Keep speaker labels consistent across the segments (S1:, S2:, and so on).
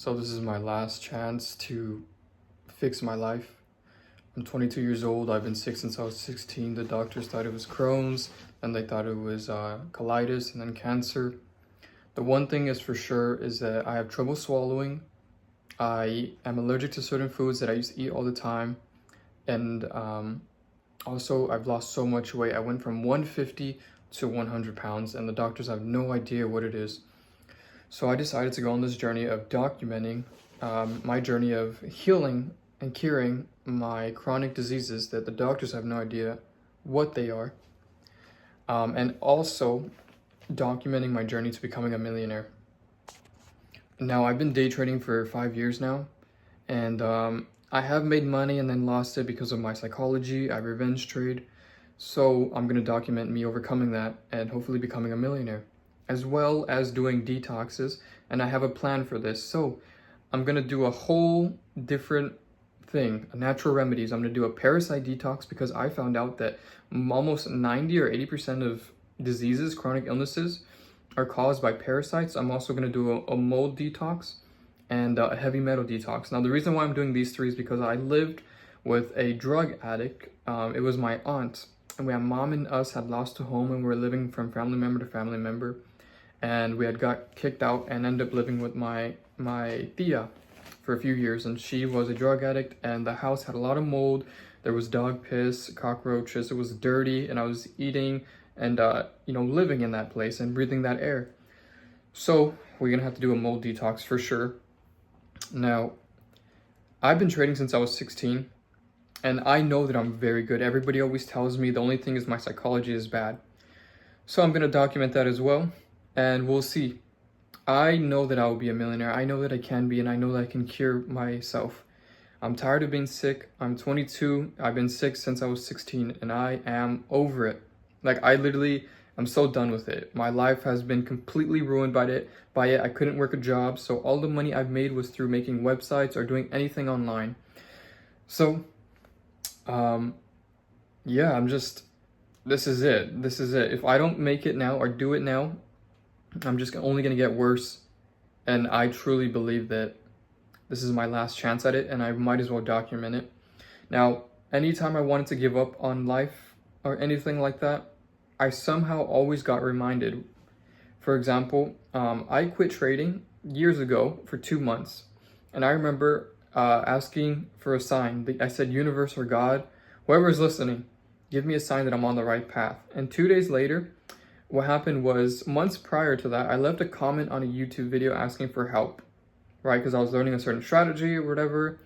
S1: So this is my last chance to fix my life. I'm 22 years old. I've been sick since I was 16. The doctors thought it was Crohn's, and they thought it was colitis, and then cancer. The one thing is for sure is that I have trouble swallowing. I am allergic to certain foods that I used to eat all the time. And also, I've lost so much weight. I went from 150 to 100 pounds, and the doctors have no idea what it is. So I decided to go on this journey of documenting my journey of healing and curing my chronic diseases that the doctors have no idea what they are. And also documenting my journey to becoming a millionaire. Now, I've been day trading for 5 years now, and I have made money and then lost it because of my psychology. I revenge trade. So I'm going to document me overcoming that and hopefully becoming a millionaire, as well as doing detoxes. And I have a plan for this. So I'm going to do a whole different thing, natural remedies. I'm going to do a parasite detox because I found out that almost 90 or 80% of diseases, chronic illnesses, are caused by parasites. I'm also going to do a mold detox and a heavy metal detox. Now, the reason why I'm doing these three is because I lived with a drug addict. It was my aunt, and my mom and us had lost a home, and we were living from family member to family member, and we had got kicked out and ended up living with my tia for a few years, and she was a drug addict, and the house had a lot of mold. There was dog piss, cockroaches. It was dirty, and I was eating and living in that place and breathing that air. So we're gonna have to do a mold detox for sure. Now, I've been trading since I was 16, and I know that I'm very good. Everybody always tells me the only thing is my psychology is bad. So I'm gonna document that as well, and we'll see. I know that I will be a millionaire. I know that I can be, and I know that I can cure myself. I'm tired of being sick. I'm 22. I've been sick since I was 16, and I am over it. Like, I'm so done with it. My life has been completely ruined by it. I couldn't work a job, so all the money I've made was through making websites or doing anything online. So, yeah, this is it. This is it. If I don't make it now or do it now, I'm just only going to get worse. And I truly believe that this is my last chance at it, and I might as well document it. Now, anytime I wanted to give up on life or anything like that, I somehow always got reminded. For example, I quit trading years ago for 2 months. And I remember asking for a sign. I said, universe or God, whoever is listening, give me a sign that I'm on the right path. And 2 days later, what happened was, months prior to that, I left a comment on a YouTube video asking for help, right? Because I was learning a certain strategy or whatever.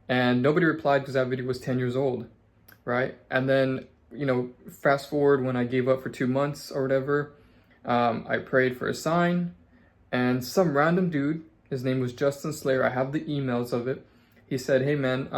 S1: And nobody replied because that video was 10 years old, right? And then, fast forward when I gave up for 2 months or whatever, I prayed for a sign, and some random dude, his name was Justin Slayer, I have the emails of it. He said, hey man,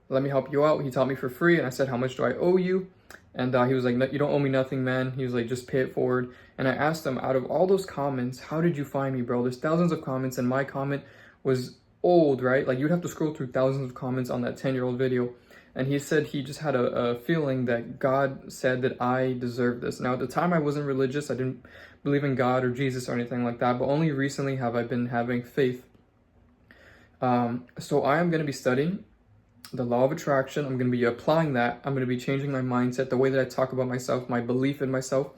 S1: let me help you out. He taught me for free, and I said, how much do I owe you? And he was like, no, you don't owe me nothing, man. He was like, just pay it forward. And I asked him, out of all those comments, how did you find me, bro? There's thousands of comments, and my comment was old, right? Like, you'd have to scroll through thousands of comments on that 10-year-old video. And he said he just had a feeling that God said that I deserved this. Now, at the time, I wasn't religious. I didn't believe in God or Jesus or anything like that. But only recently have I been having faith. So I am going to be studying the law of attraction. I'm going to be applying that. I'm going to be changing my mindset, the way that I talk about myself, my belief in myself.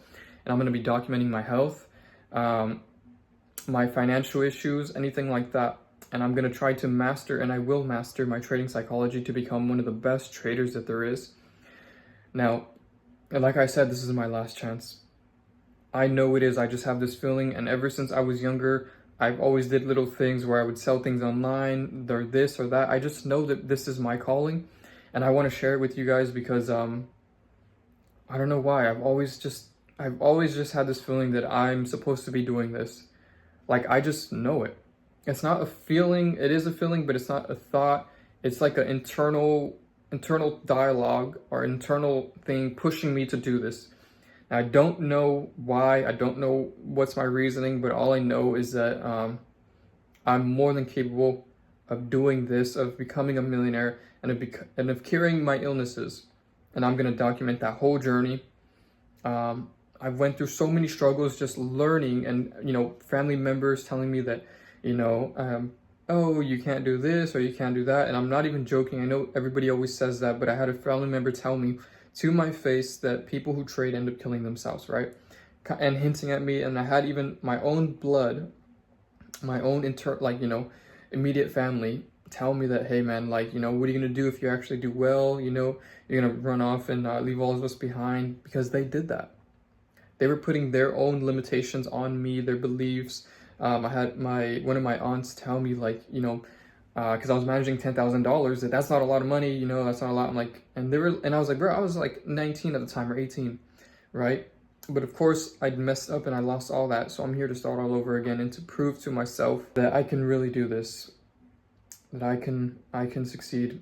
S1: And I'm going to be documenting my health, my financial issues, anything like that. And I'm going to try to master, and I will master, my trading psychology to become one of the best traders that there is. Now, like I said, this is my last chance. I know it is. I just have this feeling. And ever since I was younger, I've always did little things where I would sell things online, or this or that. I just know that this is my calling. And I want to share it with you guys because I don't know why. I've always just had this feeling that I'm supposed to be doing this. Like, I just know it. It's not a feeling. It is a feeling, but it's not a thought. It's like an internal dialogue or internal thing pushing me to do this. Now, I don't know why. I don't know what's my reasoning, but all I know is that I'm more than capable of doing this, of becoming a millionaire, and of curing my illnesses. And I'm going to document that whole journey. I went through so many struggles just learning, and family members telling me that oh, you can't do this or you can't do that. And I'm not even joking. I know everybody always says that, but I had a family member tell me to my face that people who trade end up killing themselves, right? And hinting at me. And I had even my own blood, my own immediate family tell me that, hey man, like, what are you gonna do if you actually do well? You're gonna run off and leave all of us behind, because they did that. They were putting their own limitations on me, their beliefs. I had one of my aunts tell me, like, because I was managing $10,000, that's not a lot of money, that's not a lot. I'm like, and I was like, bro, I was like 19 at the time, or 18, right? But of course, I'd messed up and I lost all that. So I'm here to start all over again and to prove to myself that I can really do this, that I can succeed.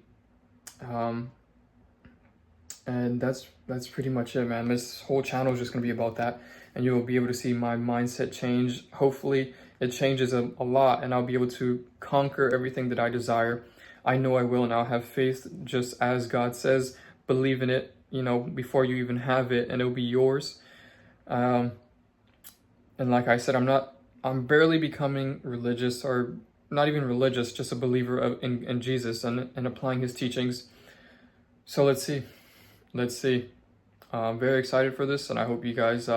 S1: And that's pretty much it, man. This whole channel is just gonna be about that, and you'll be able to see my mindset change. Hopefully it changes a lot, and I'll be able to conquer everything that I desire. I know I will, and I'll have faith, just as God says. Believe in it, before you even have it, and it'll be yours. And like I said, I'm barely becoming religious, or not even religious, just a believer in Jesus and applying his teachings. So let's see. I'm very excited for this, and I hope you guys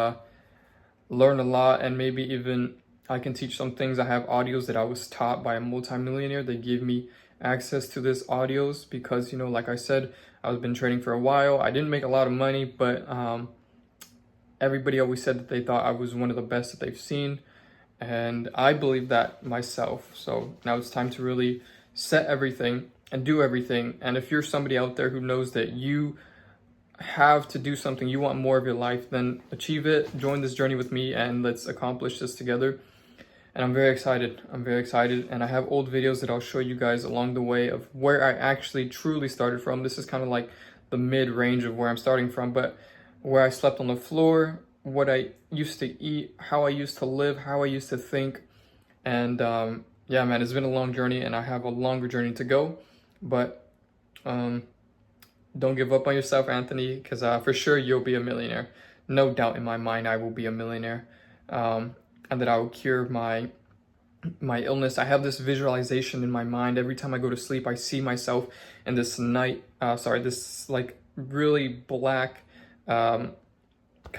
S1: learn a lot, and maybe even I can teach some things. I have audios that I was taught by a multimillionaire. They give me access to this audios because, like I said, I've been trading for a while. I didn't make a lot of money, but everybody always said that they thought I was one of the best that they've seen, and I believe that myself. So now it's time to really set everything and do everything. And if you're somebody out there who knows that you have to do something, you want more of your life, then achieve it. Join this journey with me and let's accomplish this together. And I'm very excited. And I have old videos that I'll show you guys along the way of where I actually truly started from. This is kind of like the mid-range of where I'm starting from, but where I slept on the floor, what I used to eat, how I used to live, how I used to think. And yeah, man, it's been a long journey, and I have a longer journey to go. But don't give up on yourself, Anthony, because for sure you'll be a millionaire. No doubt in my mind I will be a millionaire, and that I will cure my illness. I have this visualization in my mind. Every time I go to sleep, I see myself in this this like really black, kind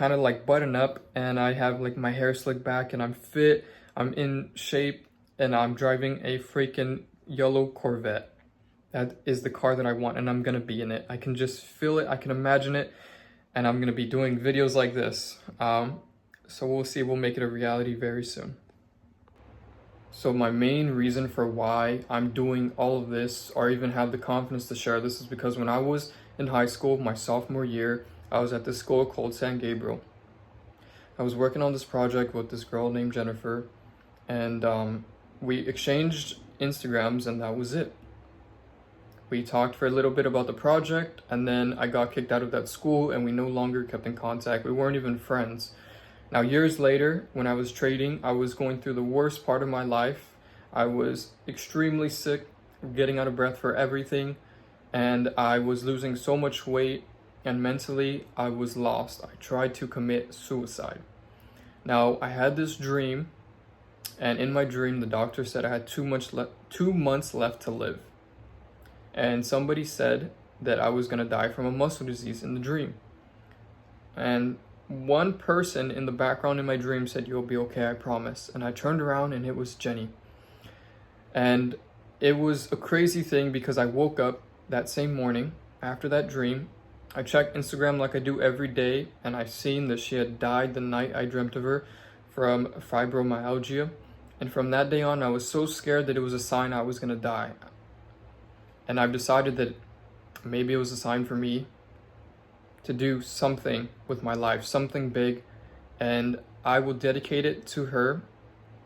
S1: of like button up, and I have like my hair slicked back, and I'm fit, I'm in shape, and I'm driving a freaking yellow Corvette. That is the car that I want, and I'm gonna be in it. I can just feel it, I can imagine it, and I'm gonna be doing videos like this. So we'll see, we'll make it a reality very soon. So my main reason for why I'm doing all of this, or even have the confidence to share this, is because when I was in high school, my sophomore year, I was at this school called San Gabriel. I was working on this project with this girl named Jennifer, and we exchanged Instagrams, and that was it. We talked for a little bit about the project, and then I got kicked out of that school, and we no longer kept in contact. We weren't even friends. Now, years later, when I was trading, I was going through the worst part of my life. I was extremely sick, getting out of breath for everything, and I was losing so much weight, and mentally, I was lost. I tried to commit suicide. Now, I had this dream, and in my dream, the doctor said I had 2 months left to live. And somebody said that I was gonna die from a muscle disease in the dream. And one person in the background in my dream said, "You'll be okay, I promise." And I turned around, and it was Jenny. And it was a crazy thing, because I woke up that same morning after that dream. I checked Instagram like I do every day, and I seen that she had died the night I dreamt of her from fibromyalgia. And from that day on, I was so scared that it was a sign I was gonna die. And I've decided that maybe it was a sign for me to do something with my life, something big, and I will dedicate it to her,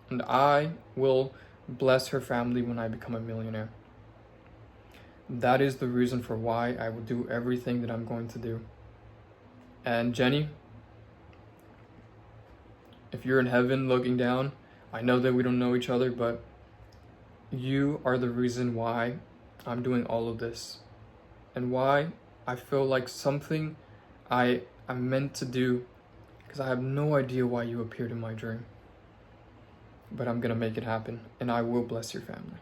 S1: and I will bless her family when I become a millionaire. That is the reason for why I will do everything that I'm going to do. And Jenny, if you're in heaven looking down, I know that we don't know each other, but you are the reason why I'm doing all of this, and why I feel like something I'm meant to do, because I have no idea why you appeared in my dream. But I'm gonna make it happen, and I will bless your family.